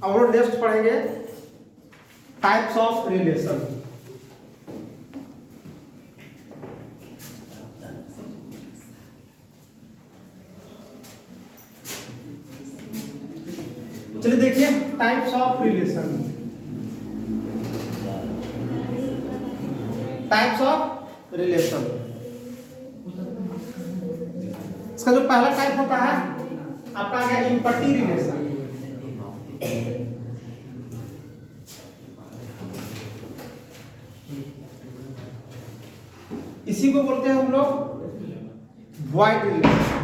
अब हम नेक्स्ट पढ़ेंगे टाइप्स ऑफ रिलेशन। चलिए देखिए types of relation. Types of relation, इसका जो पहला टाइप होता है आपका आ गया इम्पटी रिलेशन। इसी को बोलते हैं हम लोग वॉइड रिलेशन।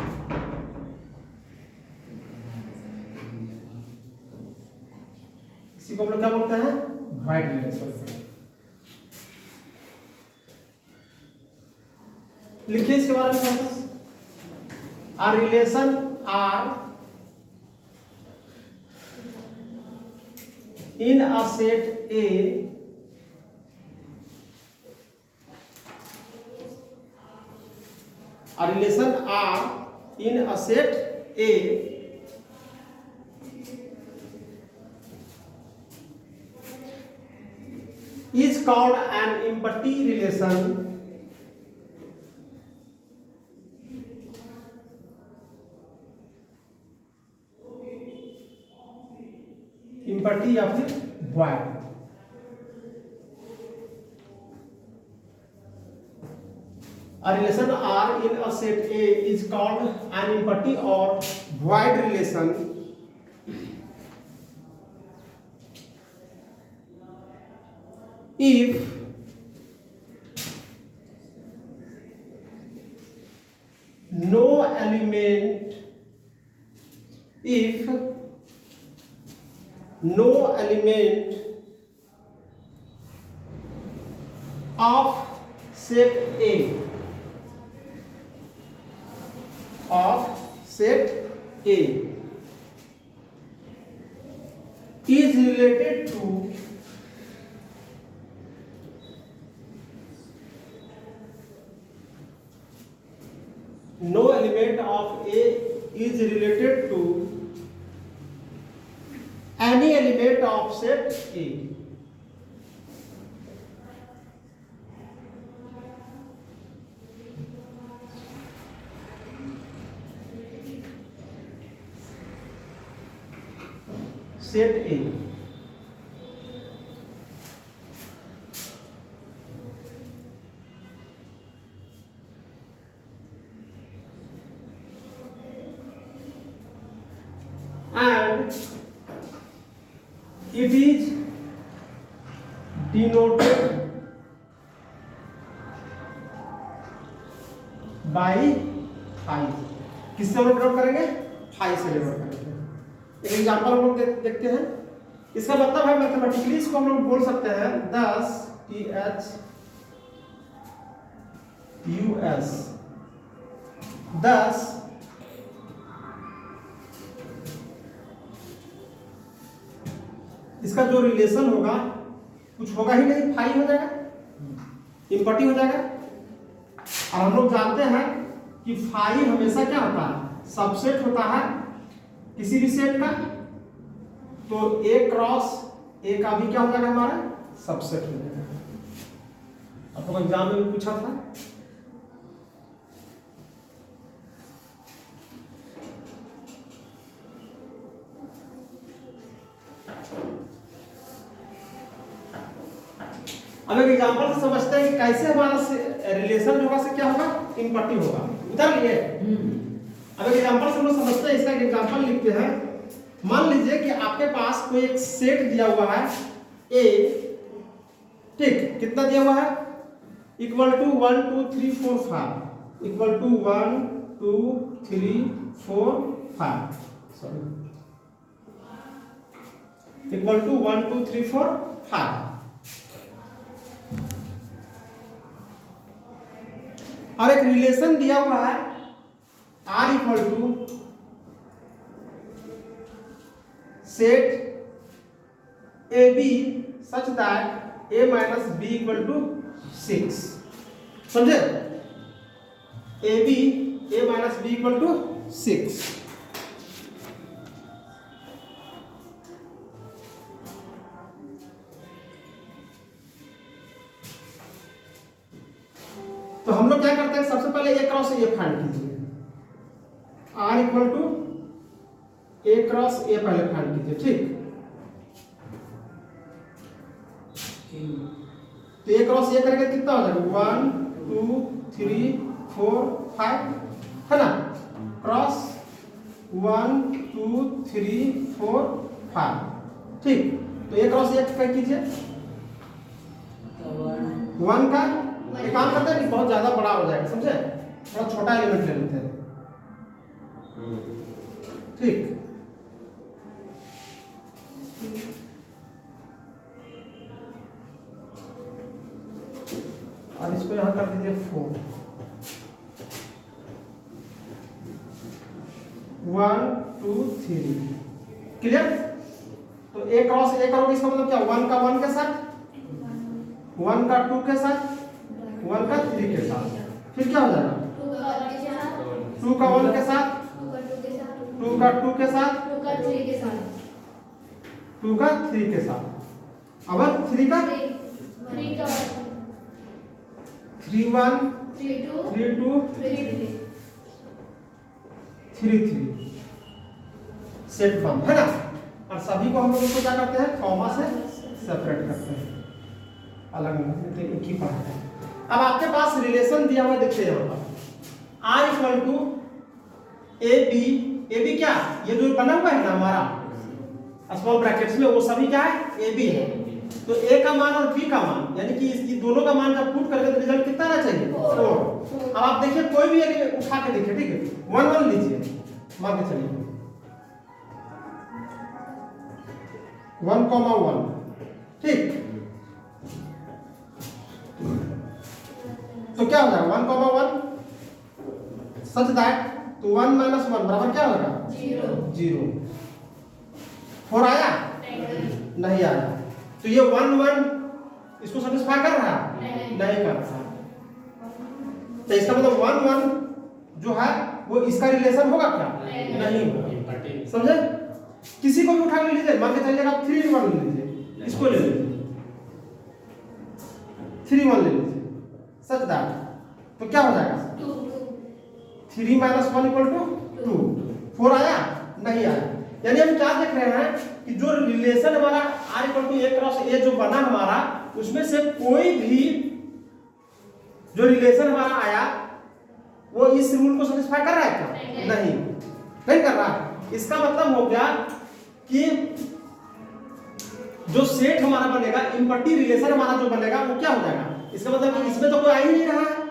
इसी को हम लोग क्या बोलते हैं, वॉइड रिलेशन। लिखिए इसके बारे में। A relation are in a set A a relation are in a set A is called an empty relation empty या फिर void. A relation R in a set A is called an empty or void relation if no element of set A is related to no element of A is related to any element of set A. Set A and it is denoted by phi। किससे हम denote करेंगे, phi से denote करेंगे। एक example हम लोग देखते हैं। इसका मतलब है मैथमेटिकली इसको हम लोग बोल सकते हैं 10 THUS 10 इसका जो रिलेशन होगा कुछ होगा ही नहीं, फाई हो जाएगा, इम्पटी हो जाएगा। और हम लोग जानते हैं कि फाई हमेशा क्या होता है, सबसेट होता है किसी भी सेट का। तो A क्रॉस A का भी क्या हो जाएगा, हमारा सबसेट हो जाएगा। आपको एग्जाम में भी पूछा था। अब एक एग्जांपल से समझते हैं कि कैसे हमारा रिलेशन जो होगा से क्या होगा, इम्पटी होगा। उतर लिए। अब एक एग्जांपल से हम लोग समझते हैं। इसका एक एग्जांपल लिखते हैं। मान लीजिए कि आपके पास कोई एक सेट दिया हुआ है A, ठीक, कितना दिया हुआ है, equal to 1 2 3 4 5, equal to 1 2 3 4 5, sorry, equal to 1 2 3 4 5। और एक रिलेशन दिया हुआ है R equal to set AB such that A minus B equal to 6, समझे, AB A minus B equal to 6। Cross A find कीजिए, R equal to A cross A पहले find कीजिए, ठीक। तो A क्रॉस A करके कितना हो जाएगा 1 2 3 4 5 है ना, क्रॉस 1 2 3 4 5, ठीक। तो A क्रॉस A कर कीजिए 1 का, एक काम करते हैं कि बहुत ज्यादा बड़ा हो जाएगा, समझे, थोड़ा छोटा एलिमेंट ले लेते हैं, ठीक। और इसको यहां कर दीजिए 4 1 2 3, क्लियर। तो A क्रॉस A करोगे इसका मतलब क्या, 1 का 1 के साथ, 1 का 2 के साथ, 1 का 3 के साथ, फिर क्या हो जाएगा 2 का 1 के साथ, 2 का 2 के साथ, 2 का 3 के साथ, 2 का 3 के साथ, अब 3 का 3 1 3 2 3 3 सेट फॉर्म है ना। और सभी को हम लोग इसको क्या करते हैं, कॉमा से सेपरेट करते हैं, अलग नहीं, एक ही पढ़ा है। अब आपके पास रिलेशन दिया हुआ देखिए यहाँ पर R equal to A B क्या, ये जो बना हुआ है ना हमारा स्मॉल ब्रैकेट्स में, वो सभी क्या है ए बी है। तो A का मान और B का मान, यानी कि इसकी दोनों का मान जब पुट करके तो रिजल्ट कितना आना चाहिए 4। अब आप देखिए कोई भी एलिमेंट उठा के देखिए, ठीक है, 1 1 लीजिए, मान के चलिए 1 1, ठीक। तो क्या हो जाएगा 1 1 सच दैट, तो 1 माइनस 1 बराबर क्या होगा 0। 4 आया नहीं आया, तो ये 1 1 इसको सेटिस्फाई कर रहा है नहीं कर रहा, तो इसका मतलब 1 1 जो है वो इसका रिलेशन होगा क्या, नहीं होगा, समझे। किसी को भी उठा के लीजिए, मान के चलिएगा आप 3 1 ले लीजिए, इसको ले लीजिए 3 1 ले लीजिए, सच दैट, तो क्या हो जाएगा 3 माइनस 1 इक्वल टू 2, 4 आया नहीं आया। यानी हम क्या देख रहे हैं कि जो रिलेशन हमारा R equal to A cross A जो बना हमारा, उसमें से कोई भी जो रिलेशन हमारा आया वो इस रूल को सेटिस्फाई कर रहा है क्या, नहीं कर रहा। इसका मतलब हो गया कि जो सेट हमारा बनेगा, इम्पटी रिलेशन हमारा जो बनेगा वो क्या हो जाएगा, इसका मतलब कि इसमें तो कोई आ ही नहीं रहा है,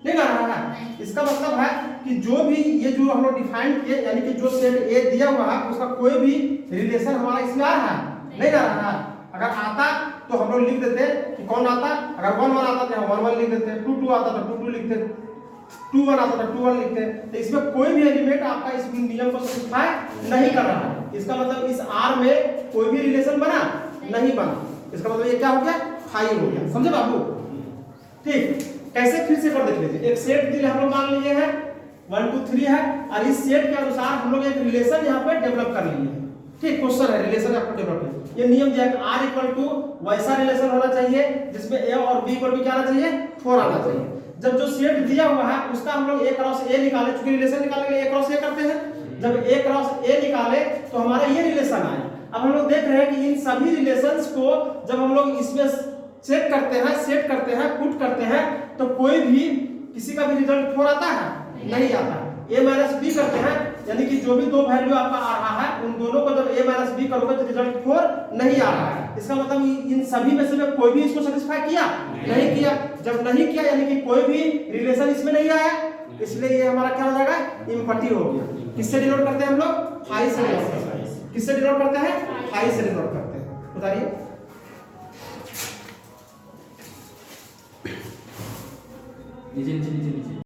नहीं आ रहा है। इसका मतलब है कि जो भी ये जो हम लोग डिफाइन किए, यानी कि जो सेट A दिया हुआ है उसका कोई भी रिलेशन हमारा इसमें आ रहा है, नहीं आ रहा है। अगर आता तो हम लोग लिख देते कि कौन आता, अगर 1 1 आता तो हम 1 1 लिख देते, 2 2 आता तो 2 2 लिखते, 2 1 आता तो 2 1 लिखते। तो इसमें कोई भी एलिमेंट आपका इस नियम को सेटिस्फाई नहीं कर रहा है। इसका मतलब इस R में कोई भी रिलेशन बना नहीं बना, इसका मतलब ये क्या हो गया, फाइल हो गया, समझे बाबू, ठीक। कैसे फिर से कर देख लीजिए, एक सेट दिए हम लोग मान लिए हैं 1 2 3 है, और इस सेट के अनुसार हम लोग एक रिलेशन यहाँ पे डेवलप कर लिए हैं, ठीक। क्वेश्चन है रिलेशन आपको डेवलप है, ये नियम दिया है R इक्वल टू वैसा रिलेशन होना चाहिए जिसमें A और B इक्वल टू क्या आना चाहिए 4 आना चाहिए। जब जो सेट दिया हुआ है उसका हम लोग A क्रॉस A निकाले, क्योंकि रिलेशन निकालने के लिए A क्रॉस A करते हैं, जब A क्रॉस A निकाले तो हमारा ये रिलेशन आया। अब हम लोग देख रहे हैं कि इन सभी रिलेशंस को जब हम लोग इसमें चेक करते हैं, सेट करते हैं, पुट करते हैं, तो कोई भी किसी का भी रिजल्ट 4 आता है, नहीं आता। A माइनस B करते हैं, यानी कि जो भी दो वैल्यू आपका आ रहा है उन दोनों को जब A माइनस B करोगे तो रिजल्ट 4 नहीं आ रहा है। इसका मतलब इन सभी में से कोई भी इसको सेटिस्फाई किया नहीं किया। जब नहीं किया यानी कि कोई भी रिलेशन इसमें नहीं आया, इसलिए ये हमारा क्या हो जाएगा, इम्पटी हो गया। किससे डिनोट करते हैं हम लोग, फाई से डिनोट करते हैं। किससे डिनोट करते हैं, फाई से डिनोट करते हैं। बताइए नीचे नीचे नीचे नीचे